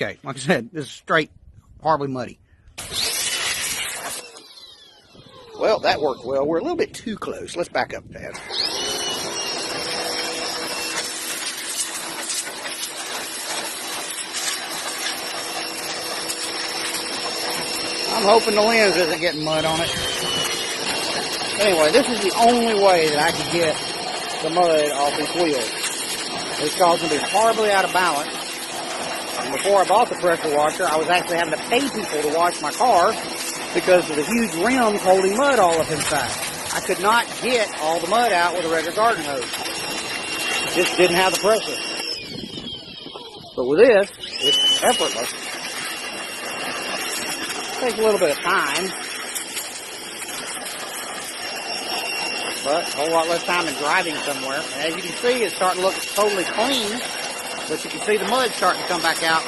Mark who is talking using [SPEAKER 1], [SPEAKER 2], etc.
[SPEAKER 1] Okay, like I said, this is straight, horribly muddy. Well, that worked well. We're a little bit too close. Let's back up, Dad. I'm hoping the lens isn't getting mud on it. Anyway, this is the only way that I could get the mud off these wheels. It's causing me horribly out of balance. And before I bought the pressure washer, I was actually having to pay people to wash my car because of the huge rims holding mud all up inside. I could not get all the mud out with a regular garden hose. Just didn't have the pressure. But with this, it's effortless. Takes a little bit of time, but a whole lot less time than driving somewhere. And as you can see, it's starting to look totally clean, but you can see the mud starting to come back out